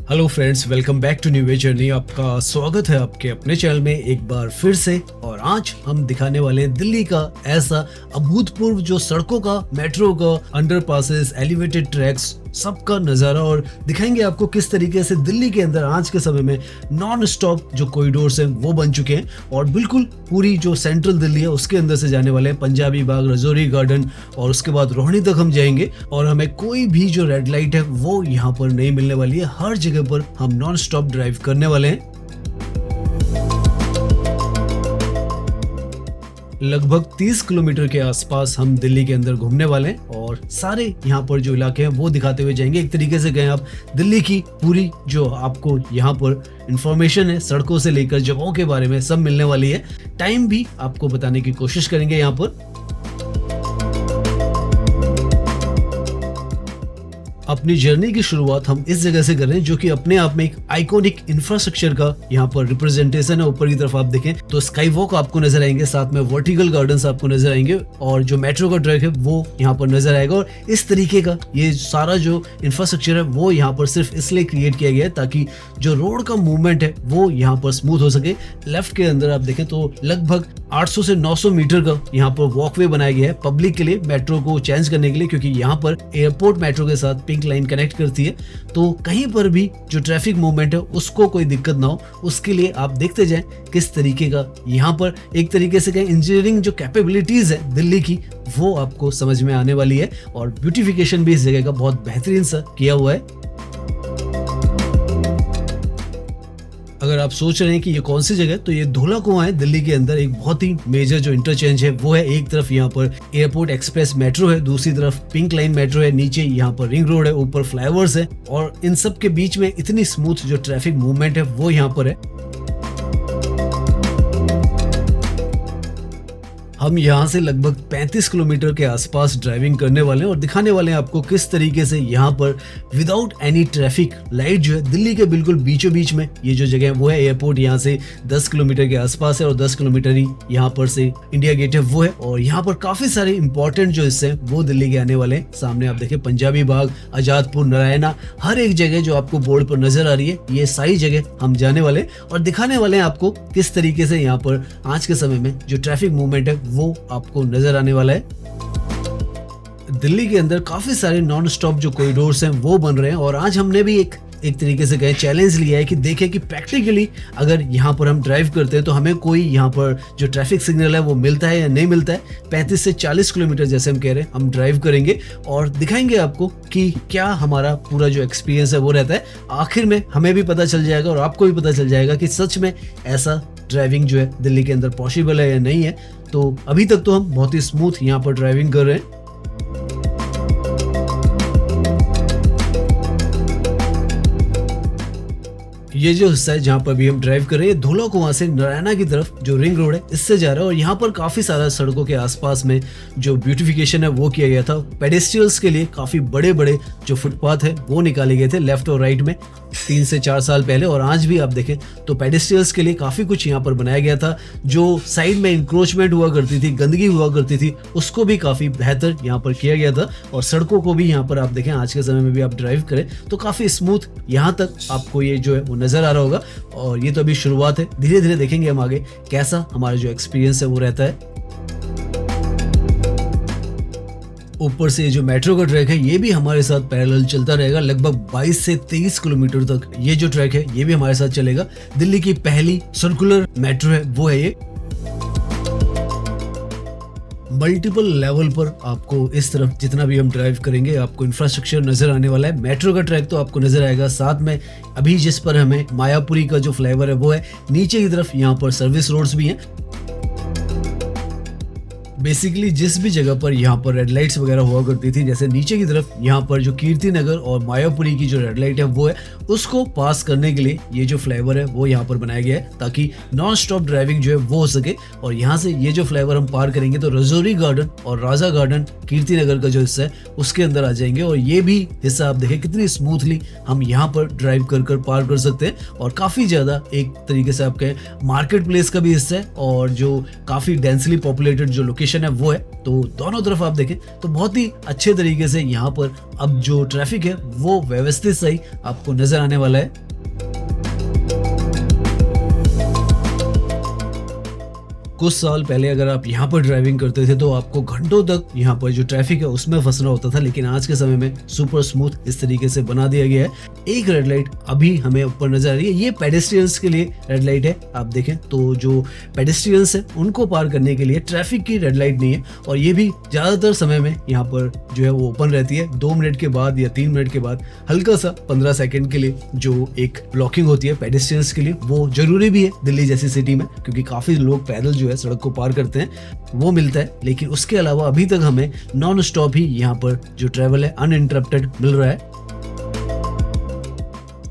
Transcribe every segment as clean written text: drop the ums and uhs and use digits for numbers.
Hello friends, welcome back to new way journey. आपका स्वागत है आपके अपने चैनल में एक बार फिर से। और आज हम दिखाने वाले हैं दिल्ली का ऐसा अभूतपूर्व जो सड़कों का, मेट्रो का, अंडरपासेस, एलिवेटेड ट्रैक्स, सबका नज़ारा, और दिखाएंगे आपको किस तरीके से दिल्ली के अंदर आज के समय में नॉन स्टॉप जो कॉरिडोर्स हैं वो बन चुके हैं। और बिल्कुल पूरी जो सेंट्रल दिल्ली है उसके अंदर से जाने वाले हैं पंजाबी बाग, रजौरी गार्डन, और उसके बाद रोहिणी तक हम जाएंगे। और हमें कोई भी जो रेड लाइट है वो यहाँ पर नहीं मिलने वाली है। हर जगह पर हम नॉन स्टॉप ड्राइव करने वाले हैं। लगभग 30 किलोमीटर के आसपास हम दिल्ली के अंदर घूमने वाले हैं और सारे यहाँ पर जो इलाके हैं वो दिखाते हुए जाएंगे। एक तरीके से कहें आप, दिल्ली की पूरी जो आपको यहाँ पर इंफॉर्मेशन है, सड़कों से लेकर जगहों के बारे में सब मिलने वाली है। टाइम भी आपको बताने की कोशिश करेंगे यहाँ पर। अपनी जर्नी की शुरुआत हम इस जगह से कर रहे हैं जो कि अपने आप में एक आइकॉनिक इंफ्रास्ट्रक्चर का यहाँ पर रिप्रेजेंटेशन है। ऊपर की तरफ आप देखें तो स्काई वॉक आपको नजर आएंगे, साथ में वर्टिकल गार्डन्स आपको नजर आएंगे, और जो मेट्रो का ट्रैक है वो यहाँ पर नजर आएगा। और इस तरीके का ये सारा जो इंफ्रास्ट्रक्चर है वो यहाँ पर सिर्फ इसलिए क्रिएट किया गया है ताकि जो रोड का मूवमेंट है वो यहाँ पर स्मूथ हो सके। लेफ्ट के अंदर आप देखें तो लगभग 800 से 900 मीटर का यहाँ पर वॉकवे बनाया गया है पब्लिक के लिए, मेट्रो को चेंज करने के लिए, क्योंकि यहाँ पर एयरपोर्ट मेट्रो के साथ पिंक लाइन कनेक्ट करती है। तो कहीं पर भी जो ट्रैफिक मूवमेंट है उसको कोई दिक्कत ना हो, उसके लिए आप देखते जाएं किस तरीके का यहाँ पर एक तरीके से कहें इंजीनियरिंग जो कैपेबिलिटीज है दिल्ली की वो आपको समझ में आने वाली है। और ब्यूटिफिकेशन भी इस जगह का बहुत बेहतरीन सा किया हुआ है। अगर आप सोच रहे हैं कि ये कौन सी जगह, तो ये धौला कुआं है दिल्ली के अंदर। एक बहुत ही मेजर जो इंटरचेंज है वो है, एक तरफ यहाँ पर एयरपोर्ट एक्सप्रेस मेट्रो है, दूसरी तरफ पिंक लाइन मेट्रो है, नीचे यहाँ पर रिंग रोड है, ऊपर फ्लाईओवर्स है, और इन सब के बीच में इतनी स्मूथ जो ट्रैफिक मूवमेंट है वो यहाँ पर है। हम यहाँ से लगभग 35 किलोमीटर के आसपास ड्राइविंग करने वाले हैं और दिखाने वाले हैं आपको किस तरीके से यहाँ पर विदाउट एनी ट्रैफिक लाइट जो है दिल्ली के बिल्कुल बीचों बीच में ये जो जगह है वो है। एयरपोर्ट यहाँ से 10 किलोमीटर के आसपास है और 10 किलोमीटर ही यहाँ पर से इंडिया गेट है वो है। और यहाँ पर काफी सारे इंपॉर्टेंट जो हिस्से हैं वो दिल्ली के आने वाले हैं। सामने आप देखें पंजाबी बाग, आजादपुर, नारायणा, हर एक जगह जो आपको बोर्ड पर नजर आ रही है ये सारी जगह हम जाने वाले और दिखाने वाले हैं आपको किस तरीके से यहाँ पर आज के समय में जो ट्रैफिक मूवमेंट है वो आपको नजर आने वाला है। दिल्ली के अंदर काफी सारे नॉन स्टॉप जो कॉरिडोर्स हैं वो बन रहे हैं और आज हमने भी एक तरीके से कहें चैलेंज लिया है कि देखें कि प्रैक्टिकली अगर यहाँ पर हम ड्राइव करते हैं तो हमें कोई यहाँ पर जो ट्रैफिक सिग्नल है वो मिलता है या नहीं मिलता है। 35 से 40 किलोमीटर जैसे हम कह रहे हैं हम ड्राइव करेंगे और दिखाएंगे आपको कि क्या हमारा पूरा जो एक्सपीरियंस है वो रहता है। आखिर में हमें भी पता चल जाएगा और आपको भी पता चल जाएगा कि सच में ऐसा ड्राइविंग जो है दिल्ली के अंदर पॉसिबल है या नहीं है। तो अभी तक तो हम बहुत ही स्मूथ यहाँ पर ड्राइविंग कर रहे हैं। ये जो हिस्सा है जहाँ पर भी हम ड्राइव कर रहे हैं धौला कुआं से नारायणा की तरफ जो रिंग रोड है इससे जा रहा है। और यहाँ पर काफी सारा सड़कों के आसपास में जो ब्यूटिफिकेशन है वो किया गया था। पेडेस्ट्रियल्स के लिए काफी बड़े बड़े जो फुटपाथ है वो निकाले गए थे लेफ्ट और राइट में 3 से 4 साल पहले। और आज भी आप देखें तो पेडेस्ट्रियल्स के लिए काफी कुछ यहाँ पर बनाया गया था। जो साइड में इंक्रोचमेंट हुआ करती थी, गंदगी हुआ करती थी, उसको भी काफी बेहतर यहाँ पर किया गया था। और सड़कों को भी यहाँ पर आप देखें आज के समय में भी आप ड्राइव करें तो काफी स्मूथ यहाँ तक आपको ये जो है वो नजर आ रहा होगा। और ये तो अभी शुरुआत है, धीरे धीरे देखेंगे हम आगे कैसा हमारा जो एक्सपीरियंस है वो रहता है। ऊपर से जो मेट्रो का ट्रैक है ये भी हमारे साथ पैरेलल चलता रहेगा। लगभग 22 से 23 किलोमीटर तक ये जो ट्रैक है ये भी हमारे साथ चलेगा। दिल्ली की पहली सर्कुलर मेट्रो है वो है ये। मल्टीपल लेवल पर आपको इस तरफ जितना भी हम ड्राइव करेंगे आपको इंफ्रास्ट्रक्चर नजर आने वाला है। मेट्रो का ट्रैक तो आपको नजर आएगा, साथ में अभी जिस पर हमें मायापुरी का जो फ्लाईओवर है वो है। नीचे की तरफ यहाँ पर सर्विस रोड्स भी हैं। बेसिकली जिस भी जगह पर यहाँ पर रेड लाइट्स वगैरह हुआ करती थी, जैसे नीचे की तरफ यहाँ पर जो कीर्ति नगर और मायापुरी की जो रेड लाइट है वो है, उसको पास करने के लिए ये जो फ्लाईओवर है वो यहाँ पर बनाया गया है ताकि नॉन स्टॉप ड्राइविंग जो है वो हो सके। और यहाँ से ये जो फ्लाईओवर हम पार करेंगे तो रजौरी गार्डन और राजा गार्डन कीर्ति नगर का जो हिस्सा है उसके अंदर आ जाएंगे। और ये भी हिस्सा आप देखें कितनी स्मूथली हम यहाँ पर ड्राइव कर पार कर सकते हैं। और काफी ज्यादा एक तरीके से आप कहें मार्केट प्लेस का भी हिस्सा है और जो काफी डेंसली पॉपुलेटेड जो लोकेशन है वो है। तो दोनों तरफ आप देखें तो बहुत ही अच्छे तरीके से यहाँ पर अब जो ट्रैफिक है वो व्यवस्थित सही आपको नजर आने वाला है। कुछ साल पहले अगर आप यहाँ पर ड्राइविंग करते थे तो आपको घंटों तक यहाँ पर जो ट्रैफिक है उसमें फंसना होता था, लेकिन आज के समय में सुपर स्मूथ इस तरीके से बना दिया गया है। एक रेड लाइट अभी हमें ऊपर नजर आ रही है, ये पेडेस्ट्रियंस के लिए रेड लाइट है। आप देखें तो जो पेडेस्ट्रियंस है उनको पार करने के लिए ट्रैफिक की रेड लाइट नहीं है, और ये भी ज्यादातर समय में यहाँ पर जो है वो ओपन रहती है। 2 मिनट के बाद या 3 मिनट के बाद हल्का सा 15 सेकंड के लिए जो एक ब्लॉकिंग होती है पेडेस्ट्रियंस के लिए, वो जरूरी भी है दिल्ली जैसी सिटी में, क्योंकि काफी लोग पैदल जो है सड़क को पार करते हैं, वो मिलता है। लेकिन उसके अलावा अभी तक हमें नॉन स्टॉप ही यहाँ पर जो ट्रेवल है अनइंटरप्टेड मिल रहा है।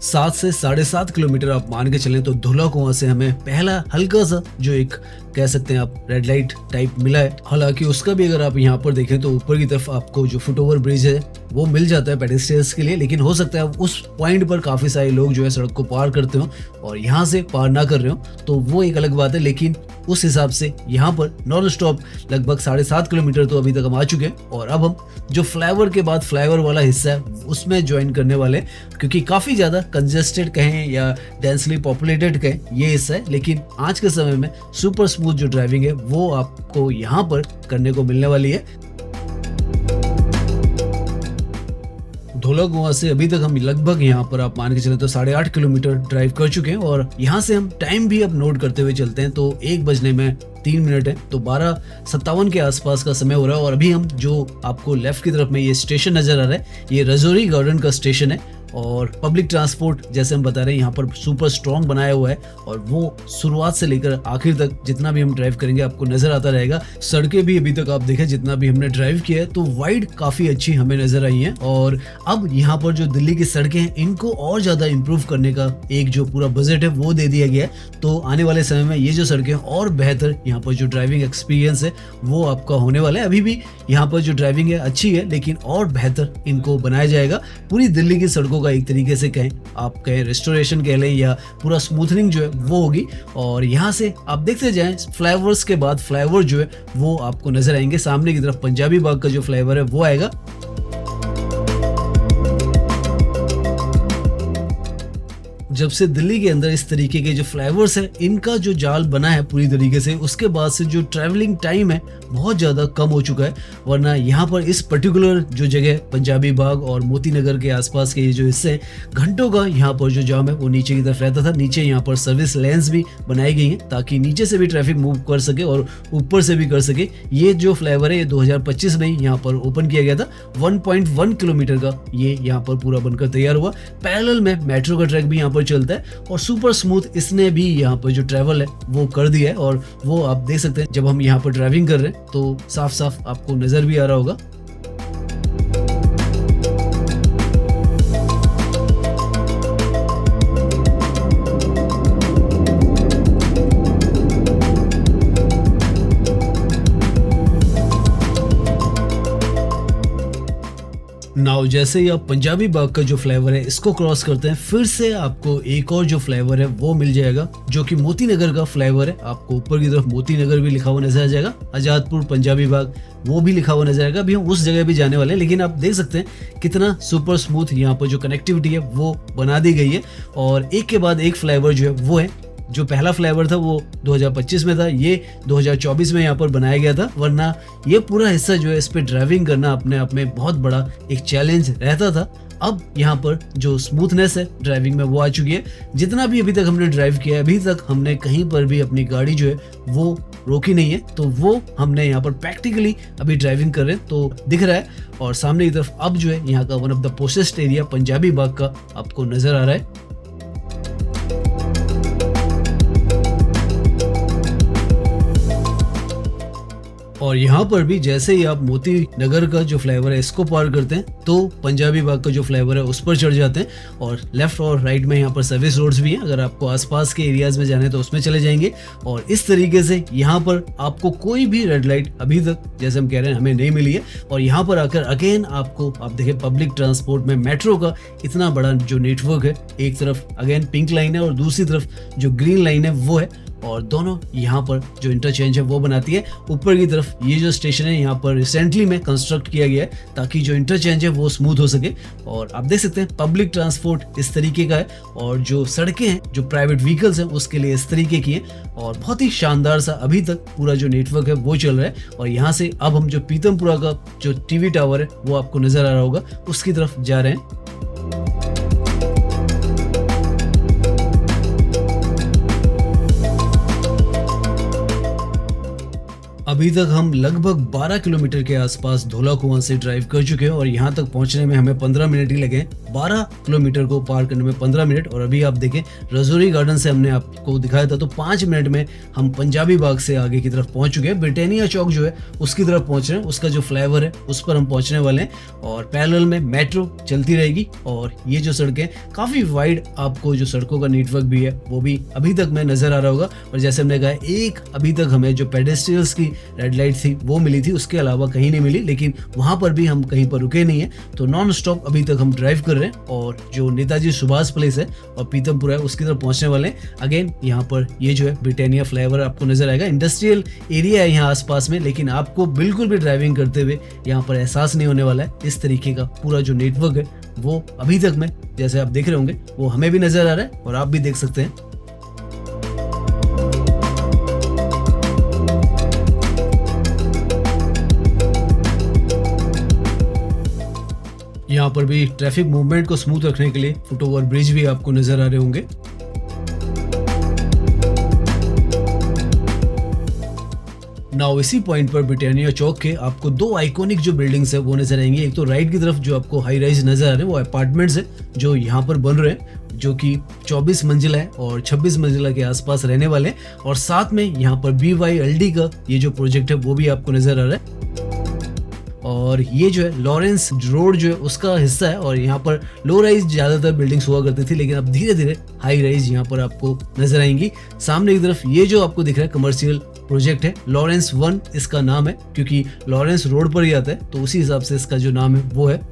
7 से 7.5 किलोमीटर आप मान के चलें तो धुला कुआं से हमें पहला हल्का सा जो एक कह सकते हैं आप रेड लाइट टाइप मिला है। हालांकि उसका भी अगर आप यहाँ पर देखें तो ऊपर की तरफ आपको जो फुटओवर ब्रिज है वो मिल जाता है पेडेस्ट्रियंस के लिए, लेकिन हो सकता है उस पॉइंट पर काफी सारे लोग जो है सड़क को पार करते हो और यहाँ से पार ना कर रहे हो, तो वो एक अलग बात है। लेकिन उस हिसाब से यहाँ पर नॉन स्टॉप लगभग 7.5 किलोमीटर तो अभी तक हम आ चुके हैं, और अब हम जो फ्लाईओवर के बाद फ्लाईओवर वाला हिस्सा है उसमें ज्वाइन करने वाले हैं, क्योंकि काफी ज्यादा कंजेस्टेड कहें या डेंसली पॉपुलेटेड कहें ये हिस्सा है। लेकिन आज के समय में सुपर स्मूथ जो ड्राइविंग है वो आपको यहाँ पर करने को मिलने वाली है। धोला कुआं से अभी तक हम लगभग यहाँ पर आप मान के चले तो 8.5 किलोमीटर ड्राइव कर चुके हैं, और यहाँ से हम टाइम भी अब नोट करते हुए चलते हैं तो 1 बजने में 3 मिनट है, तो 12:57 के आसपास का समय हो रहा है। और अभी हम जो आपको लेफ्ट की तरफ में ये स्टेशन नजर आ रहा है, ये रजौरी गार्डन का स्टेशन है, और पब्लिक ट्रांसपोर्ट जैसे हम बता रहे हैं यहाँ पर सुपर स्ट्रॉन्ग बनाया हुआ है, और वो शुरुआत से लेकर आखिर तक जितना भी हम ड्राइव करेंगे आपको नजर आता रहेगा। सड़कें भी अभी तक आप देखें जितना भी हमने ड्राइव किया है तो वाइड काफी अच्छी हमें नजर आई हैं, और अब यहाँ पर जो दिल्ली की सड़कें हैं इनको और ज्यादा इंप्रूव करने का एक जो पूरा बजट है वो दे दिया गया है। तो आने वाले समय में ये जो सड़कें और बेहतर यहाँ पर जो ड्राइविंग एक्सपीरियंस है वो आपका होने वाला है। अभी भी यहाँ पर जो ड्राइविंग है अच्छी है, लेकिन और बेहतर इनको बनाया जाएगा। पूरी दिल्ली की सड़कों का एक तरीके से कहें, आप कहें रेस्टोरेशन कह लें या पूरा स्मूथनिंग जो है वो होगी। और यहाँ से आप देखते जाएं फ्लाईओवर्स के बाद फ्लाईओवर जो है वो आपको नजर आएंगे। सामने की तरफ पंजाबी बाग का जो फ्लाईओवर है वो आएगा। जब से दिल्ली के अंदर इस तरीके के जो फ्लाईओवर्स है इनका जो जाल बना है पूरी तरीके से, उसके बाद से जो ट्रैवलिंग टाइम है बहुत ज़्यादा कम हो चुका है। वरना यहाँ पर इस पर्टिकुलर जो जगह पंजाबी बाग और मोती नगर के आसपास के ये जो हिस्से हैं, घंटों का यहाँ पर जो जाम है वो नीचे की तरफ रहता था। नीचे यहाँ पर सर्विस लेन्स भी बनाई गई हैं ताकि नीचे से भी ट्रैफिक मूव कर सके और ऊपर से भी कर सके। ये जो फ्लाईओवर है ये 2025 में ही यहाँ पर ओपन किया गया था। 1.1 किलोमीटर का ये यहाँ पर पूरा बनकर तैयार हुआ। पैरेलल में मेट्रो का ट्रैक भी यहाँ पर चलता है, और सुपर स्मूथ इसने भी यहाँ पर जो ट्रैवल है वो कर दिया है। और वो आप देख सकते हैं जब हम यहाँ पर ड्राइविंग कर रहे हैं तो साफ साफ आपको नजर भी आ रहा होगा। नाउ जैसे ही आप पंजाबी बाग का जो फ्लाईओवर है इसको क्रॉस करते हैं, फिर से आपको एक और जो फ्लाईओवर है वो मिल जाएगा जो कि मोती नगर का फ्लाईओवर है। आपको ऊपर की तरफ मोती नगर भी लिखा हुआ नजर आ जाएगा, आजादपुर पंजाबी बाग वो भी लिखा हुआ नजर आएगा। अभी हम उस जगह भी जाने वाले हैं, लेकिन आप देख सकते हैं कितना सुपर स्मूथ यहाँ पर जो कनेक्टिविटी है वो बना दी गई है। और एक के बाद एक फ्लाईओवर जो है वो है। जो पहला फ्लाईओवर था वो 2025 में था, ये 2024 में यहाँ पर बनाया गया था। वरना ये पूरा हिस्सा जो है इस पे ड्राइविंग करना अपने आप में बहुत बड़ा एक चैलेंज रहता था। अब यहाँ पर जो स्मूथनेस है ड्राइविंग में वो आ चुकी है। जितना भी अभी तक हमने ड्राइव किया है, अभी तक हमने कहीं पर भी अपनी गाड़ी जो है वो रोकी नहीं है, तो वो हमने यहाँ पर प्रैक्टिकली अभी ड्राइविंग कर रहे हैं तो दिख रहा है। और सामने की तरफ अब जो है यहाँ का one of the poshest area Punjabi Bagh का आपको नजर आ रहा है। और यहाँ पर भी जैसे ही आप मोती नगर का जो फ्लाईओवर है इसको पार करते हैं तो पंजाबी बाग का जो फ्लाईओवर है उस पर चढ़ जाते हैं। और लेफ्ट और राइट में यहाँ पर सर्विस रोड्स भी हैं, अगर आपको आसपास के एरियाज में जाना है तो उसमें चले जाएंगे। और इस तरीके से यहाँ पर आपको कोई भी रेड लाइट अभी तक जैसे हम कह रहे हैं हमें नहीं मिली है। और यहाँ पर आकर अगेन आपको आप देखें पब्लिक ट्रांसपोर्ट में मेट्रो का इतना बड़ा जो नेटवर्क है, एक तरफ अगेन पिंक लाइन है और दूसरी तरफ जो ग्रीन लाइन है वो है। और दोनों यहाँ पर जो इंटरचेंज है वो बनाती है। ऊपर की तरफ ये जो स्टेशन है यहाँ पर रिसेंटली में कंस्ट्रक्ट किया गया है ताकि जो इंटरचेंज है वो स्मूथ हो सके। और आप देख सकते हैं पब्लिक ट्रांसपोर्ट इस तरीके का है और जो सड़कें हैं जो प्राइवेट व्हीकल्स हैं उसके लिए इस तरीके की हैं और बहुत ही शानदार सा अभी तक पूरा जो नेटवर्क है वो चल रहा है। और यहाँ से अब हम जो पीतमपुरा का जो टीवी टावर है वो आपको नजर आ रहा होगा उसकी तरफ जा रहे हैं। अभी तक हम लगभग 12 किलोमीटर के आसपास धौला कुआं से ड्राइव कर चुके हैं और यहाँ तक पहुँचने में हमें 15 मिनट ही लगे। 12 किलोमीटर को पार करने में 15 मिनट। और अभी आप देखें रजौरी गार्डन से हमने आपको दिखाया था तो 5 मिनट में हम पंजाबी बाग से आगे की तरफ पहुँच चुके हैं। ब्रिटानिया चौक जो है उसकी तरफ पहुँच रहे हैं, उसका जो फ्लाईओवर है उस पर हम पहुँचने वाले हैं और पैरेलल में मेट्रो चलती रहेगी। और ये जो सड़कें काफ़ी वाइड, आपको जो सड़कों का नेटवर्क भी है वो भी अभी तक में नज़र आ रहा होगा। और जैसे हमने कहा एक अभी तक हमें जो पेडेस्ट्रियल्स की रेड लाइट थी वो मिली थी, उसके अलावा कहीं नहीं मिली, लेकिन वहां पर भी हम कहीं पर रुके नहीं है। तो नॉन स्टॉप अभी तक हम ड्राइव कर रहे हैं और जो नेताजी सुभाष प्लेस है और पीतमपुरा है उसकी तरफ पहुंचने वाले हैं। अगेन यहाँ पर ये जो है ब्रिटानिया फ्लाईओवर आपको नजर आएगा। इंडस्ट्रियल एरिया है यहाँ आसपास में, लेकिन आपको बिल्कुल भी ड्राइविंग करते हुए यहाँ पर एहसास नहीं होने वाला है। इस तरीके का पूरा जो नेटवर्क है वो अभी तक में जैसे आप देख रहे होंगे वो हमें भी नजर आ रहा है और आप भी देख सकते हैं। यहाँ पर भी ट्रैफिक मूवमेंट को स्मूथ रखने के लिए फुटओवर ब्रिज भी आपको नजर आ रहे होंगे। नाउ इसी पॉइंट पर ब्रिटानिया चौक के आपको दो आइकॉनिक जो बिल्डिंग्स है वो नजर आएंगी। एक तो राइट की तरफ जो आपको हाई राइज नजर आ रहे हैं वो अपार्टमेंट्स है जो यहाँ पर बन रहे हैं, जो कि 24 मंजिला है और 26 मंजिला के आसपास रहने वाले हैं। और साथ में यहाँ पर BYLD का ये जो प्रोजेक्ट है वो भी आपको नजर आ रहा है। और ये जो है लॉरेंस रोड जो है उसका हिस्सा है और यहाँ पर लो राइज ज्यादातर बिल्डिंग्स हुआ करती थी, लेकिन अब धीरे धीरे हाई राइज यहाँ पर आपको नजर आएंगी। सामने की तरफ ये जो आपको दिख रहा है कमर्शियल प्रोजेक्ट है, लॉरेंस 1 इसका नाम है क्योंकि लॉरेंस रोड पर ही आता है तो उसी हिसाब से इसका जो नाम है वो है।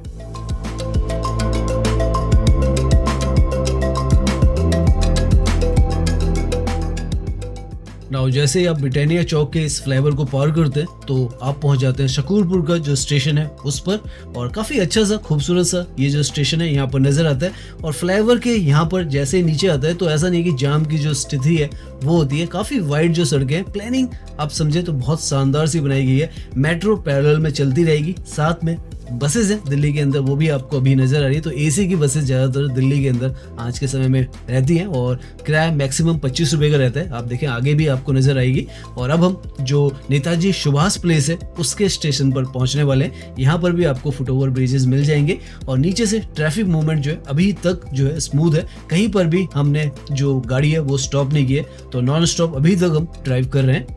नाउ जैसे ही आप ब्रिटानिया चौक के इस फ्लाईओवर को पार करते हैं तो आप पहुंच जाते हैं शकूरपुर का जो स्टेशन है उस पर। और काफी अच्छा सा खूबसूरत सा ये जो स्टेशन है यहाँ पर नजर आता है। और फ्लाईओवर के यहाँ पर जैसे ही नीचे आता है तो ऐसा नहीं कि जाम की जो स्थिति है वो होती है। काफी वाइड जो सड़कें हैं, प्लानिंग आप समझे तो बहुत शानदार सी बनाई गई है। मेट्रो पैरेलल में चलती रहेगी, साथ में बसेज हैं दिल्ली के अंदर वो भी आपको अभी नजर आ रही है। तो एसी की बसेज ज्यादातर दिल्ली के अंदर आज के समय में रहती हैं और किराया मैक्सिमम 25 रुपए का रहता है। आप देखें आगे भी आपको नजर आएगी। और अब हम जो नेताजी सुभाष प्लेस है उसके स्टेशन पर पहुंचने वाले हैं। यहाँ पर भी आपको फुटओवर ब्रिजेस मिल जाएंगे और नीचे से ट्रैफिक मूवमेंट जो है अभी तक जो है स्मूथ है। कहीं पर भी हमने जो गाड़ी है वो स्टॉप नहीं की है, तो नॉन स्टॉप अभी तक हम ड्राइव कर रहे हैं।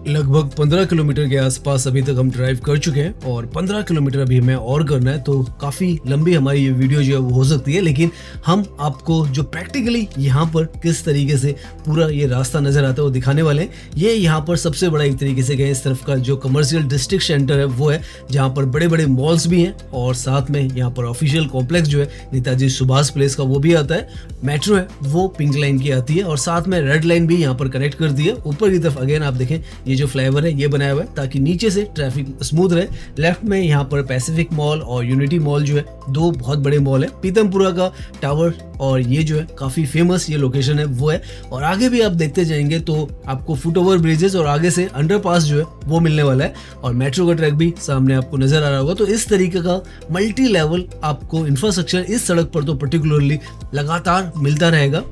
लगभग 15 किलोमीटर के आसपास अभी तक हम ड्राइव कर चुके हैं और 15 किलोमीटर अभी हमें और करना है। तो काफ़ी लंबी हमारी ये वीडियो जो है वो हो सकती है, लेकिन हम आपको जो प्रैक्टिकली यहाँ पर किस तरीके से पूरा ये रास्ता नज़र आता है वो दिखाने वाले हैं। ये यहाँ पर सबसे बड़ा एक तरीके से गए इस तरफ का जो कमर्शियल डिस्ट्रिक्ट सेंटर है वो है, जहाँ पर बड़े बड़े मॉल्स भी हैं और साथ में यहाँ पर ऑफिशियल कॉम्प्लेक्स जो है नेताजी सुभाष प्लेस का वो भी आता है। मेट्रो है वो पिंक लाइन की आती है और साथ में रेड लाइन भी यहाँ पर कनेक्ट कर दी है। ऊपर की तरफ अगेन आप देखें ये जो फ्लाईओवर है ये बनाया हुआ है ताकि नीचे से ट्रैफिक स्मूथ रहे। लेफ्ट में यहाँ पर पैसिफिक मॉल और यूनिटी मॉल जो है दो बहुत बड़े मॉल है। पीतमपुरा का टावर और ये जो है काफी फेमस ये लोकेशन है वो है। और आगे भी आप देखते जाएंगे तो आपको फुटओवर ब्रिजेस और आगे से अंडरपास जो है वो मिलने वाला है और मेट्रो का ट्रैक भी सामने आपको नजर आ रहा होगा। तो इस तरीके का मल्टी लेवल आपको इंफ्रास्ट्रक्चर इस सड़क पर तो पर्टिकुलरली लगातार मिलता रहेगा।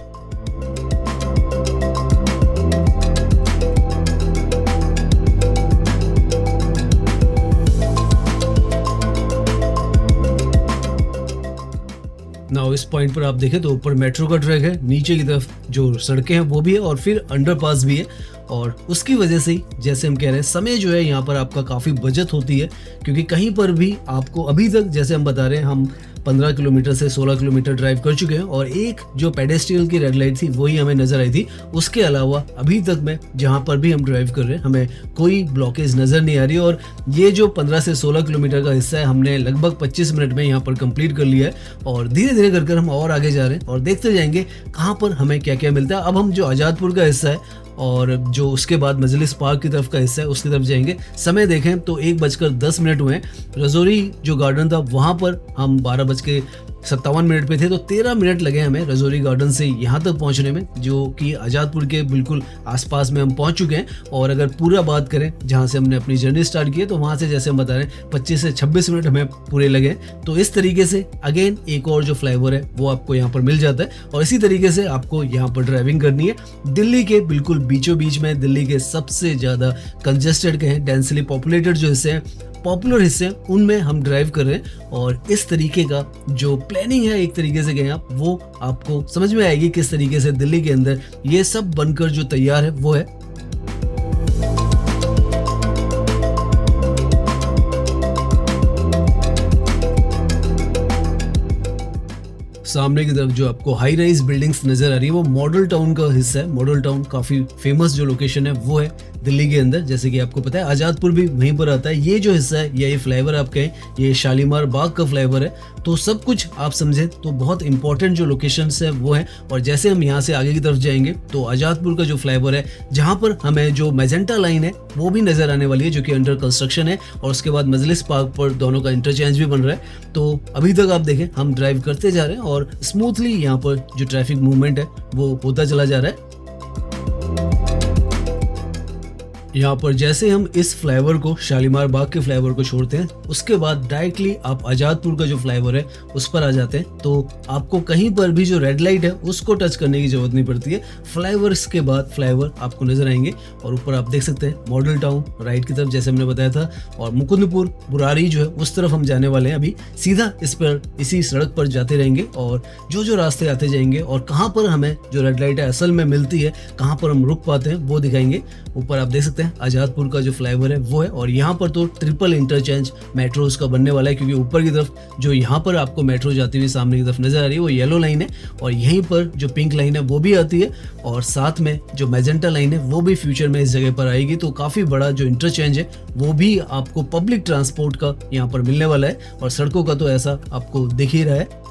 नाउ इस पॉइंट पर आप देखें तो ऊपर मेट्रो का ट्रैक है, नीचे की तरफ जो सड़कें हैं वो भी है और फिर अंडरपास भी है। और उसकी वजह से ही जैसे हम कह रहे हैं समय जो है यहाँ पर आपका काफ़ी बचत होती है, क्योंकि कहीं पर भी आपको अभी तक जैसे हम बता रहे हैं हम 15 किलोमीटर से 16 किलोमीटर ड्राइव कर चुके हैं और एक जो पेडेस्ट्रियल की रेड लाइट थी वही हमें नजर आई थी। उसके अलावा अभी तक में जहां पर भी हम ड्राइव कर रहे हैं हमें कोई ब्लॉकेज नजर नहीं आ रही और ये जो 15 से 16 किलोमीटर का हिस्सा है हमने लगभग 25 मिनट में यहाँ पर कंप्लीट कर लिया है और धीरे धीरे कर हम और आगे जा रहे हैं और देखते जाएंगे कहाँ पर हमें क्या क्या मिलता है। अब हम जो आजादपुर का हिस्सा है और जो उसके बाद मजलिस पार्क की तरफ का हिस्सा है उसकी तरफ जाएंगे। समय देखें तो 1:10 हुए हैं। रजौरी जो गार्डन था वहां पर हम 12:57 पे थे, तो 13 मिनट लगे हमें रजौरी गार्डन से यहाँ तक पहुँचने में, जो कि आजादपुर के बिल्कुल आसपास में हम पहुँच चुके हैं। और अगर पूरा बात करें जहाँ से हमने अपनी जर्नी स्टार्ट की है तो वहाँ से जैसे हम बता रहे हैं 25 से 26 मिनट हमें पूरे लगे। तो इस तरीके से अगेन एक और जो फ्लाईओवर है वो आपको यहाँ पर मिल जाता है और इसी तरीके से आपको यहाँ पर ड्राइविंग करनी है। दिल्ली के बिल्कुल बीचों बीच में, दिल्ली के सबसे ज़्यादा कंजेस्टेड कहें, डेंसली पॉपुलेटेड जो हिस्से हैं, पॉपुलर हिस्से उनमें हम ड्राइव कर रहे हैं और इस तरीके का जो प्लानिंग है एक तरीके से कहें आप, वो आपको समझ में आएगी किस तरीके से दिल्ली के अंदर ये सब बनकर जो तैयार है वो है। सामने की तरफ जो आपको हाई राइज बिल्डिंग्स नजर आ रही है वो मॉडल टाउन का हिस्सा है। मॉडल टाउन काफी फेमस जो लोकेशन है वो है दिल्ली के अंदर, जैसे कि आपको पता है आजादपुर भी वहीं पर आता है। ये जो हिस्सा है या ये फ्लाईओवर आप कहें, ये शालीमार बाग का फ्लाईओवर है। तो सब कुछ आप समझे तो बहुत इंपॉर्टेंट जो लोकेशंस है वो है। और जैसे हम यहाँ से आगे की तरफ जाएंगे तो आजादपुर का जो फ्लाईओवर है जहाँ पर हमें जो मैजेंटा लाइन है वो भी नजर आने वाली है, जो कि अंडर कंस्ट्रक्शन है और उसके बाद मजलिस पार्क पर दोनों का इंटरचेंज भी बन रहा है। तो अभी तक आप देखें हम ड्राइव करते जा रहे हैं और स्मूथली यहाँ पर जो ट्रैफिक मूवमेंट है वो होता चला जा रहा है। यहाँ पर जैसे हम इस फ्लाईओवर को, शालीमार बाग के फ्लाईओवर को छोड़ते हैं, उसके बाद डायरेक्टली आप आजादपुर का जो फ्लाईओवर है उस पर आ जाते हैं। तो आपको कहीं पर भी जो रेड लाइट है उसको टच करने की जरूरत नहीं पड़ती है। फ्लाईओवर्स के बाद फ्लाईओवर आपको नजर आएंगे और ऊपर आप देख सकते हैं मॉडल टाउन राइट की तरफ जैसे हमने बताया था, और मुकुंदपुर बुरारी जो है उस तरफ हम जाने वाले हैं। अभी सीधा इस पर इसी सड़क पर जाते रहेंगे और जो रास्ते आते जाएंगे और कहाँ पर हमें जो रेड लाइट है असल में मिलती है, कहाँ पर हम रुक पाते हैं वो दिखाएंगे। ऊपर आप देख सकते हैं आजादपुर का जो फ्लाईओवर है वो है और यहाँ पर तो ट्रिपल इंटरचेंज मेट्रोज का बनने वाला है, क्योंकि ऊपर की तरफ जो यहाँ पर आपको मेट्रो जाती हुई सामने की तरफ नजर आ रही है वो येलो लाइन है और यहीं पर जो पिंक लाइन है वो भी आती है और साथ में जो मैजेंटा लाइन है वो भी फ्यूचर में इस जगह पर आएगी। तो काफी बड़ा जो इंटरचेंज है वो भी आपको पब्लिक ट्रांसपोर्ट का यहाँ पर मिलने वाला है और सड़कों का तो ऐसा आपको दिख ही रहा है।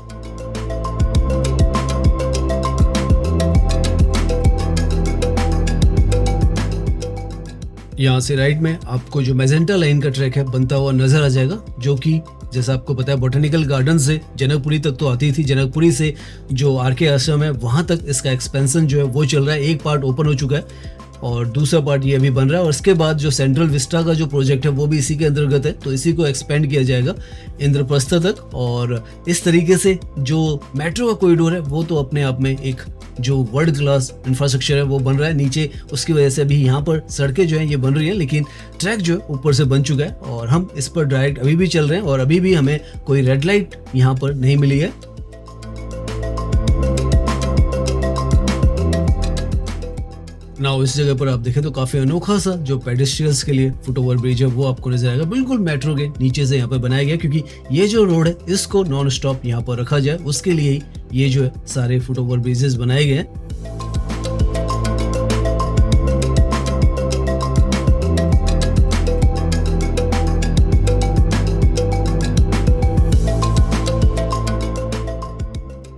यहाँ से राइट में आपको जो मैजेंटा लाइन का ट्रैक है बनता हुआ नजर आ जाएगा, जो कि जैसा आपको पता है बोटेनिकल गार्डन से जनकपुरी तक तो आती थी। जनकपुरी से जो आरके आश्रम है वहां तक इसका एक्सपेंशन जो है वो चल रहा है। एक पार्ट ओपन हो चुका है और दूसरा पार्ट ये अभी बन रहा है और इसके बाद जो सेंट्रल विस्टा का जो प्रोजेक्ट है वो भी इसी के अंतर्गत है। तो इसी को एक्सपेंड किया जाएगा इंद्रप्रस्थ तक और इस तरीके से जो मेट्रो का कॉरिडोर है वो तो अपने आप में एक जो वर्ल्ड क्लास इंफ्रास्ट्रक्चर है वो बन रहा है। नीचे उसकी वजह से अभी यहाँ पर सड़कें जो हैं ये बन रही हैं, लेकिन ट्रैक जो है ऊपर से बन चुका है और हम इस पर डायरेक्ट अभी भी चल रहे हैं और अभी भी हमें कोई रेड लाइट यहाँ पर नहीं मिली है। नाउ इस जगह पर आप देखें तो काफी अनोखा सा जो पेडेस्ट्रियंस के लिए फुटओवर ब्रिज है वो आपको नजर आएगा, बिल्कुल मेट्रो के नीचे से यहाँ पर बनाया गया, क्योंकि ये जो रोड है इसको नॉन स्टॉप यहाँ पर रखा जाए उसके लिए ही ये जो है सारे फुटओवर ब्रिजेस बनाए गए हैं।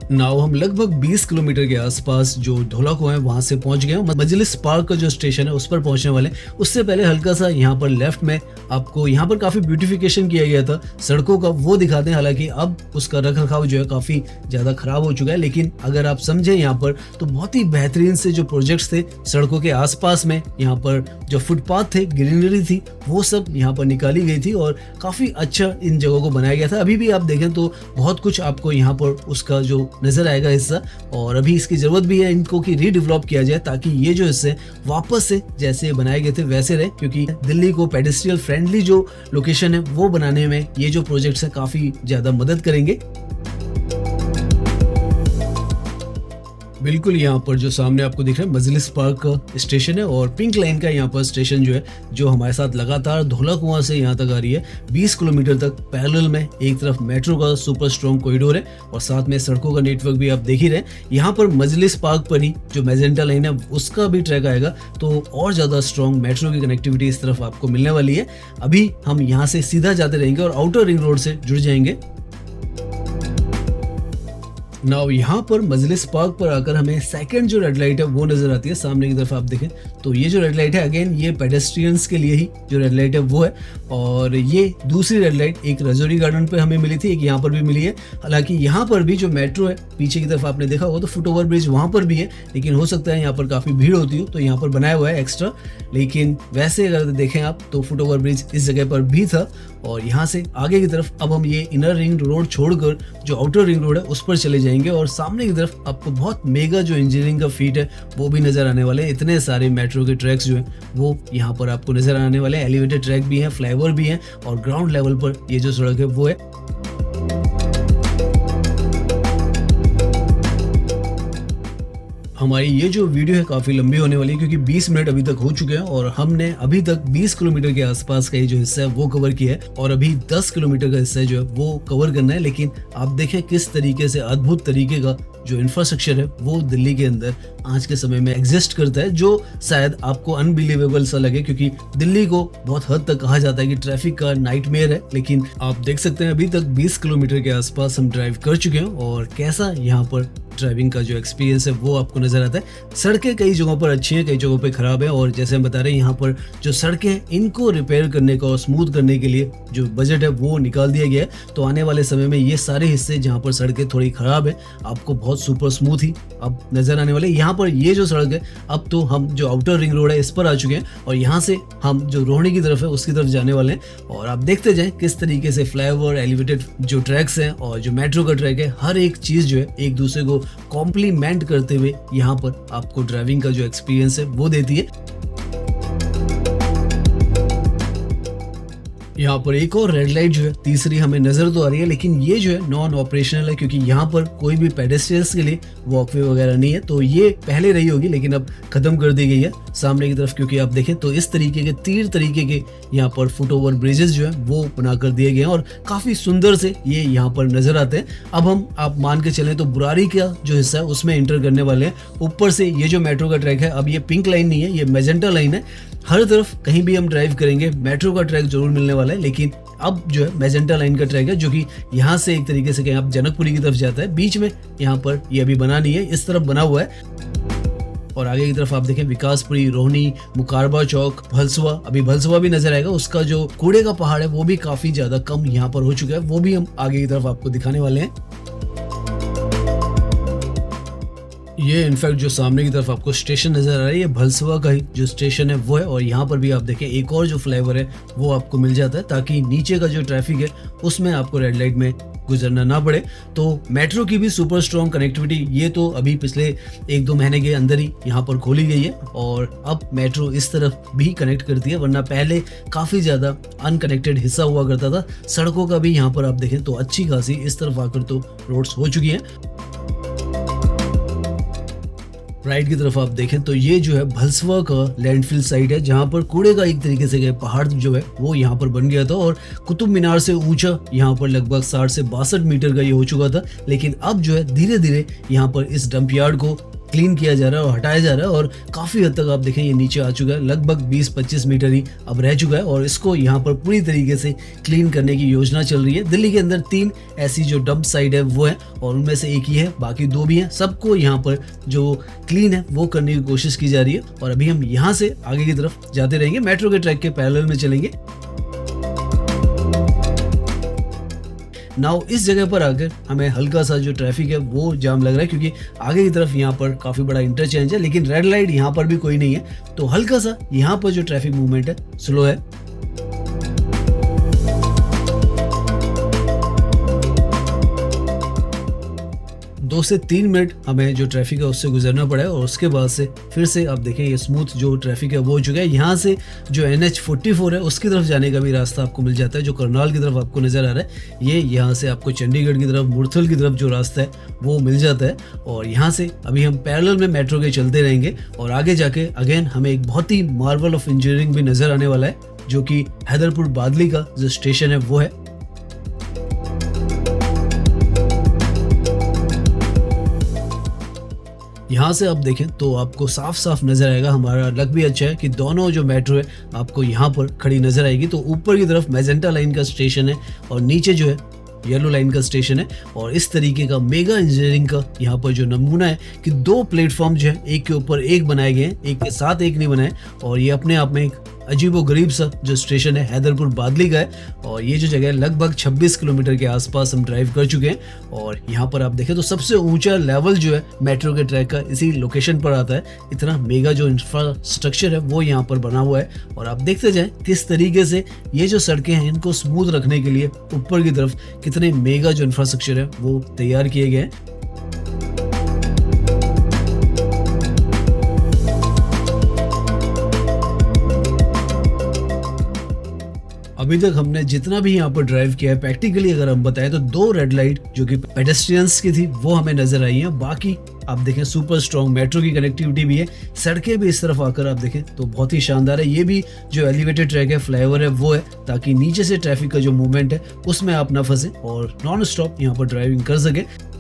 नाउ हम लगभग 20 किलोमीटर के आसपास जो ढोलाको है वहां से पहुंच गए। मजलिस पार्क का जो स्टेशन है उस पर पहुंचने वाले। उससे पहले हल्का सा यहाँ पर लेफ्ट में आपको यहाँ पर काफी ब्यूटिफिकेशन किया गया था सड़कों का, वो दिखाते हैं। हालांकि अब उसका रखरखाव जो है काफी ज्यादा खराब हो चुका है, लेकिन अगर आप समझे यहाँ पर तो बहुत ही बेहतरीन से जो प्रोजेक्ट्स थे सड़कों के आसपास में, यहाँ पर जो फुटपाथ थे, ग्रीनरी थी, वो सब यहाँ पर निकाली गई थी और काफी अच्छा इन जगहों को बनाया गया था। अभी भी आप देखें तो बहुत कुछ आपको यहाँ पर उसका जो नजर आएगा हिस्सा, और अभी इसकी जरूरत भी है इनको कि रीडेवलप किया जाए ताकि ये जो हिस्से वापस से जैसे बनाए गए थे वैसे रहे, क्योंकि दिल्ली को पेडेस्ट्रियल फ्रेंडली जो लोकेशन है वो बनाने में ये जो प्रोजेक्ट्स है काफी ज्यादा मदद करेंगे। बिल्कुल, यहाँ पर जो सामने आपको दिख रहा है मजलिस पार्क का स्टेशन है और पिंक लाइन का यहाँ पर स्टेशन जो है, जो हमारे साथ लगातार धौला कुआं से यहाँ तक आ रही है। 20 किलोमीटर तक पैरेलल में एक तरफ मेट्रो का सुपर स्ट्रॉन्ग कॉरिडोर है और साथ में सड़कों का नेटवर्क भी आप देख ही रहे हैं। यहाँ पर मजलिस पार्क पर ही जो मैजेंटा लाइन है उसका भी ट्रैक आएगा, तो और ज़्यादा स्ट्रॉन्ग मेट्रो की कनेक्टिविटी इस तरफ आपको मिलने वाली है। अभी हम यहाँ से सीधा जाते रहेंगे और आउटर रिंग रोड से जुड़ जाएंगे। नाउ यहाँ पर मजलिस पार्क पर आकर हमें सेकंड जो रेड लाइट है वो नजर आती है। सामने की तरफ आप देखें तो ये जो रेड लाइट है, अगेन ये पेडेस्ट्रियंस के लिए ही जो रेड लाइट है वो है। और ये दूसरी रेड लाइट एक रजौरी गार्डन पे हमें मिली थी, एक यहाँ पर भी मिली है। हालांकि यहाँ पर भी जो मेट्रो है, पीछे की तरफ आपने देखा होगा तो फुट ओवर ब्रिज वहाँ पर भी है, लेकिन हो सकता है यहाँ पर काफ़ी भीड़ होती हो तो यहाँ पर बनाया हुआ है एक्स्ट्रा। लेकिन वैसे अगर देखें आप तो फुट ओवर ब्रिज इस जगह पर भी था। और यहाँ से आगे की तरफ अब हम ये इनर रिंग रोड छोड़कर जो आउटर रिंग रोड है उस पर चले जाएंगे और सामने की तरफ आपको बहुत मेगा जो इंजीनियरिंग का फीट है वो भी नजर आने वाले हैं। इतने सारे मेट्रो के ट्रैक्स जो हैं वो यहाँ पर आपको नजर आने वाले हैं। एलिवेटेड ट्रैक भी हैं, फ्लाईओवर भी हैं और ग्राउंड लेवल पर ये जो सड़क है वो है। हमारी ये जो वीडियो है काफ़ी लंबी होने वाली है क्योंकि 20 मिनट अभी तक हो चुके हैं और हमने अभी तक 20 किलोमीटर के आसपास का ये जो हिस्सा है वो कवर किया है और अभी 10 किलोमीटर का हिस्सा जो है वो कवर करना है। लेकिन आप देखें किस तरीके से अद्भुत तरीके का जो इंफ्रास्ट्रक्चर है वो दिल्ली के अंदर आज के समय में एग्जिस्ट करता है, जो शायद आपको अनबिलीवेबल सा लगे क्योंकि दिल्ली को बहुत हद तक कहा जाता है कि ट्रैफिक का नाइटमेयर है। लेकिन आप देख सकते हैं अभी तक 20 किलोमीटर के आसपास हम ड्राइव कर चुके हैं और कैसा यहाँ पर ड्राइविंग का जो एक्सपीरियंस है वो आपको नजर आता है। सड़कें कई जगहों पर अच्छी हैं, कई जगहों पर खराब है और जैसे हम बता रहे हैं यहाँ पर जो सड़कें हैं इनको रिपेयर करने का और स्मूथ करने के लिए जो बजट है वो निकाल दिया गया है। तो आने वाले समय में ये सारे हिस्से जहाँ पर सड़कें थोड़ी खराब है आपको बहुत सुपर स्मूथ ही अब नजर आने वाले। यहाँ पर ये जो सड़क है अब तो हम जो आउटर रिंग रोड है इस पर आ चुके हैं और यहाँ से हम जो रोहिणी की तरफ है उसकी तरफ जाने वाले हैं। और आप देखते जाएं किस तरीके से फ्लाईओवर, एलिवेटेड जो ट्रैक्स हैं और जो मेट्रो का ट्रैक है, हर एक चीज जो है एक दूसरे को कॉम्प्लीमेंट करते हुए यहाँ पर आपको ड्राइविंग का जो एक्सपीरियंस है वो देती है। यहाँ पर एक और रेड लाइट जो है तीसरी हमें नजर तो आ रही है, लेकिन ये जो है नॉन ऑपरेशनल है क्योंकि यहाँ पर कोई भी पेडेस्ट्रियंस के लिए वॉकवे वगैरह नहीं है। तो ये पहले रही होगी लेकिन अब खत्म कर दी गई है सामने की तरफ, क्योंकि आप देखें तो इस तरीके के 3 तरीके के यहाँ पर फुट ओवर ब्रिजेस जो है वो बना कर दिए गए हैं और काफी सुंदर से ये यहाँ पर नजर आते हैं। अब हम आप मान के चलें तो बुरारी का जो हिस्सा है उसमें एंटर करने वाले हैं। ऊपर से ये जो मेट्रो का ट्रैक है, अब ये पिंक लाइन नहीं है, ये मैजेंटा लाइन है। हर तरफ कहीं भी हम ड्राइव करेंगे मेट्रो का ट्रैक जरूर मिलने वाला है, लेकिन अब जो है मैजेंटा लाइन का ट्रैक है जो कि यहाँ से एक तरीके से कहीं आप जनकपुरी की तरफ जाता है, बीच में यहाँ पर ये अभी बना नहीं है, इस तरफ बना हुआ है। और आगे की तरफ आप देखें विकासपुरी, रोहिणी, मुकारबा चौक, भलसवा, अभी भलसवा भी नजर आएगा। उसका जो कूड़े का पहाड़ है वो भी काफी ज्यादा कम यहाँ पर हो चुका है, वो भी हम आगे की तरफ आपको दिखाने वाले हैं। ये इनफैक्ट जो सामने की तरफ आपको स्टेशन नजर आ रहा है ये भलसवा का ही जो स्टेशन है वो है और यहाँ पर भी आप देखें एक और जो फ्लाईओवर है वो आपको मिल जाता है ताकि नीचे का जो ट्रैफिक है उसमें आपको रेड लाइट में गुजरना ना पड़े। तो मेट्रो की भी सुपर स्ट्रॉन्ग कनेक्टिविटी ये तो अभी पिछले 1-2 महीने के अंदर ही यहाँ पर खोली गई है और अब मेट्रो इस तरफ भी कनेक्ट करती है, वरना पहले काफ़ी ज़्यादा अनकनेक्टेड हिस्सा हुआ करता था। सड़कों का भी यहाँ पर आप देखें तो अच्छी खासी इस तरफ आकर तो रोड्स हो चुकी हैं। राइट की तरफ आप देखें तो ये जो है भलसवा का लैंडफिल साइट है जहाँ पर कूड़े का एक तरीके से पहाड़ जो है वो यहाँ पर बन गया था और कुतुब मीनार से ऊंचा यहाँ पर लगभग 60 से 62 मीटर का ये हो चुका था। लेकिन अब जो है धीरे धीरे यहाँ पर इस डंप यार्ड को क्लीन किया जा रहा है और हटाया जा रहा है और काफ़ी हद तक आप देखें ये नीचे आ चुका है, लगभग 20-25 मीटर ही अब रह चुका है और इसको यहाँ पर पूरी तरीके से क्लीन करने की योजना चल रही है। दिल्ली के अंदर 3 ऐसी जो डंप साइट है वो है और उनमें से एक ही है, बाकी 2 भी हैं। सबको यहाँ पर जो क्लीन है वो करने की कोशिश की जा रही है और अभी हम यहाँ से आगे की तरफ जाते रहेंगे, मेट्रो के ट्रैक के पैरेलल में चलेंगे। नाउ इस जगह पर आकर हमें हल्का सा जो ट्रैफिक है वो जाम लग रहा है क्योंकि आगे की तरफ यहाँ पर काफ़ी बड़ा इंटरचेंज है, लेकिन रेड लाइट यहाँ पर भी कोई नहीं है, तो हल्का सा यहाँ पर जो ट्रैफिक मूवमेंट है स्लो है। 2 से 3 मिनट हमें जो ट्रैफिक है उससे गुजरना पड़ा है और उसके बाद से फिर से आप देखें ये स्मूथ जो ट्रैफिक है वो हो चुका है। यहाँ से जो NH44 है उसकी तरफ जाने का भी रास्ता आपको मिल जाता है, जो करनाल की तरफ आपको नज़र आ रहा है। ये यहाँ से आपको चंडीगढ़ की तरफ, मुरथल की तरफ जो रास्ता है वो मिल जाता है। और यहाँ से अभी हम पैरेलल में मेट्रो के चलते रहेंगे और आगे जाके अगेन हमें एक बहुत ही मार्वल ऑफ इंजीनियरिंग भी नज़र आने वाला है, जो कि हैदरपुर बादली का जो स्टेशन है वो है। यहाँ से आप देखें तो आपको साफ साफ नजर आएगा, हमारा लक भी अच्छा है कि दोनों जो मेट्रो है आपको यहाँ पर खड़ी नजर आएगी। तो ऊपर की तरफ मैजेंटा लाइन का स्टेशन है और नीचे जो है येलो लाइन का स्टेशन है। और इस तरीके का मेगा इंजीनियरिंग का यहाँ पर जो नमूना है कि 2 प्लेटफॉर्म जो है एक के ऊपर एक बनाए गए हैं, एक के साथ एक नहीं बनाए। और ये अपने आप में एक अजीबो गरीब सा जो स्टेशन है हैदरपुर बादली का है। और ये जो जगह है लगभग 26 किलोमीटर के आसपास हम ड्राइव कर चुके हैं। और यहाँ पर आप देखें तो सबसे ऊंचा लेवल जो है मेट्रो के ट्रैक का इसी लोकेशन पर आता है। इतना मेगा जो इंफ्रास्ट्रक्चर है वो यहाँ पर बना हुआ है। और आप देखते जाएं किस तरीके से ये जो सड़कें हैं इनको स्मूथ रखने के लिए ऊपर की तरफ कितने मेगा जो इंफ्रास्ट्रक्चर है वो तैयार किए गए हैं। अभी तक हमने जितना भी यहाँ पर ड्राइव किया है प्रैक्टिकली अगर हम बताएं तो 2 रेड लाइट जो कि पेडेस्ट्रियंस की थी वो हमें नजर आई हैं। बाकी आप देखें सुपर स्ट्रॉन्ग मेट्रो की कनेक्टिविटी भी है, सड़कें भी इस तरफ आकर आप देखें तो बहुत ही शानदार है। ये भी जो एलिवेटेड ट्रैक है, फ्लाईओवर है वो है, ताकि नीचे से ट्रैफिक का जो मूवमेंट है उसमें आप ना फंसे और नॉन स्टॉप यहाँ पर ड्राइविंग कर सके।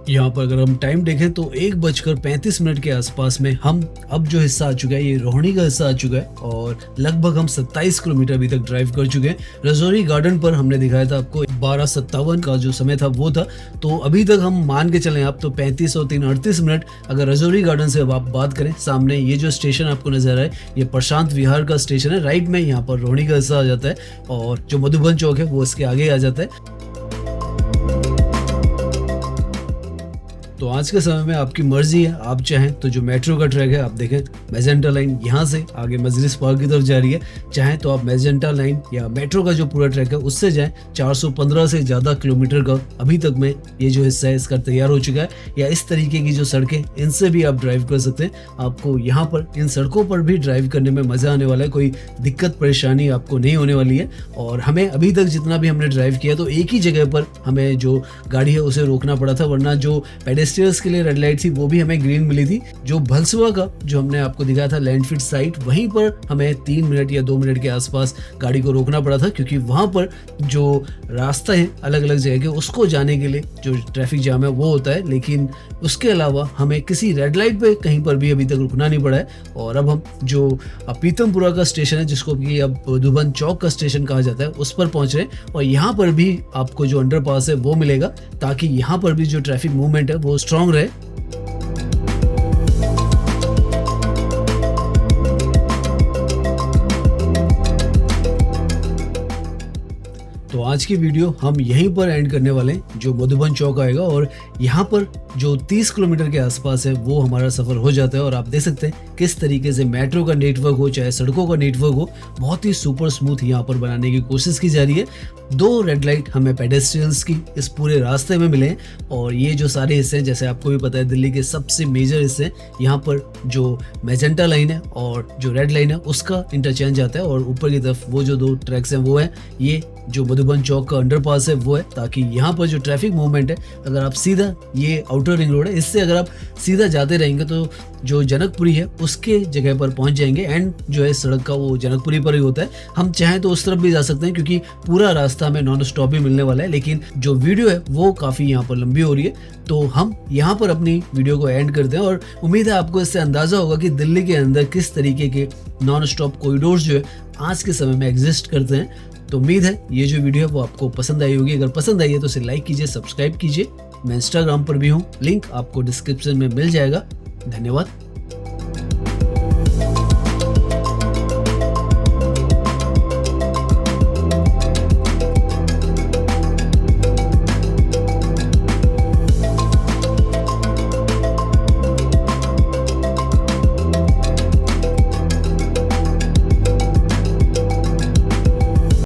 यहाँ पर अगर हम टाइम देखें तो 1:35 के आसपास में हम अब जो हिस्सा आ चुका है ये रोहिणी का हिस्सा आ चुका है और लगभग हम 27 किलोमीटर अभी तक ड्राइव कर चुके हैं। रजौरी गार्डन पर हमने दिखाया था आपको 12:57 का जो समय था वो था, तो अभी तक हम मान के चलें आप तो 35 और 3 38 मिनट। अगर रजौरी गार्डन से अब आप बात करें, सामने ये जो स्टेशन आपको नजर आए ये प्रशांत विहार का स्टेशन है, राइट में यहाँ पर रोहिणी का हिस्सा आ जाता है और जो मधुबन चौक है वो इसके आगे आ जाता है। तो आज के समय में आपकी मर्जी है, आप चाहें तो जो मेट्रो का ट्रैक है आप देखें मैजेंटा लाइन यहाँ से आगे मजलिस पार्क की तरफ जा रही है, चाहें तो आप मैजेंटा लाइन या मेट्रो का जो पूरा ट्रैक है उससे जाएं। 415 से ज़्यादा किलोमीटर का अभी तक में ये जो हिस्सा है इसका तैयार हो चुका है, या इस तरीके की जो सड़कें इनसे भी आप ड्राइव कर सकते हैं। आपको यहाँ पर इन सड़कों पर भी ड्राइव करने में मज़ा आने वाला है, कोई दिक्कत परेशानी आपको नहीं होने वाली है। और हमें अभी तक जितना भी हमने ड्राइव किया तो एक ही जगह पर हमें जो गाड़ी है उसे रोकना पड़ा था, वरना जो पेडेस्ट्रियंस के लिए रेड लाइट थी वो भी हमें ग्रीन मिली थी। जो भलसुआ का जो हमने आपको दिखाया था लैंडफिट साइट, वहीं पर हमें 3 मिनट या 2 मिनट के आसपास गाड़ी को रोकना पड़ा था, क्योंकि वहां पर जो रास्ता है अलग अलग जगह के उसको जाने के लिए जो ट्रैफिक जाम है वो होता है। लेकिन उसके अलावा हमें किसी रेड लाइट पे कहीं पर भी अभी तक रुकना नहीं पड़ा है। और अब हम जो पीतमपुरा का स्टेशन है, जिसको कि अब मधुबन चौक का स्टेशन कहा जाता है, उस पर पहुंच रहे हैं। और यहाँ पर भी आपको जो अंडरपास है वो मिलेगा, ताकि यहाँ पर भी जो ट्रैफिक मूवमेंट है वो स्ट्रांग रहे। तो आज की वीडियो हम यहीं पर एंड करने वाले हैं, जो मधुबन चौक आएगा और यहाँ पर जो 30 किलोमीटर के आसपास है वो हमारा सफर हो जाता है। और आप देख सकते हैं किस तरीके से मेट्रो का नेटवर्क हो चाहे सड़कों का नेटवर्क हो, बहुत ही सुपर स्मूथ यहाँ पर बनाने की कोशिश की जा रही है। 2 रेड लाइट हमें पेडेस्ट्रियंस की इस पूरे रास्ते में मिले, और ये जो सारे हिस्से हैं जैसे आपको भी पता है दिल्ली के सबसे मेजर हिस्से, यहाँ पर जो मैजेंटा लाइन है और जो रेड लाइन है उसका इंटरचेंज आता है। और ऊपर की तरफ वो जो 2 ट्रैक्स हैं वो है ये जो मधुबन चौक का अंडरपास है वो है, ताकि यहाँ पर जो ट्रैफिक मूवमेंट है, अगर आप सीधा ये आउटर रिंग रोड है, इससे अगर आप सीधा जाते रहेंगे तो जो जनकपुरी है उसके जगह पर पहुंच जाएंगे। एंड जो है सड़क का वो जनकपुरी पर ही होता है। हम चाहें तो उस तरफ भी जा सकते हैं, क्योंकि पूरा रास्ता हमें नॉन स्टॉप ही मिलने वाला है। लेकिन जो वीडियो है वो काफ़ी यहाँ पर लंबी हो रही है, तो हम यहाँ पर अपनी वीडियो को एंड करते हैं। और उम्मीद है आपको इससे अंदाज़ा होगा कि दिल्ली के अंदर किस तरीके के नॉन स्टॉप कॉरिडोर्स जो है आज के समय में एग्जिस्ट करते हैं। तो उम्मीद है ये जो वीडियो है वो आपको पसंद आई होगी। अगर पसंद आई है तो इसे लाइक कीजिए, सब्सक्राइब कीजिए। मैं इंस्टाग्राम पर भी हूँ, लिंक आपको डिस्क्रिप्शन में मिल जाएगा। धन्यवाद।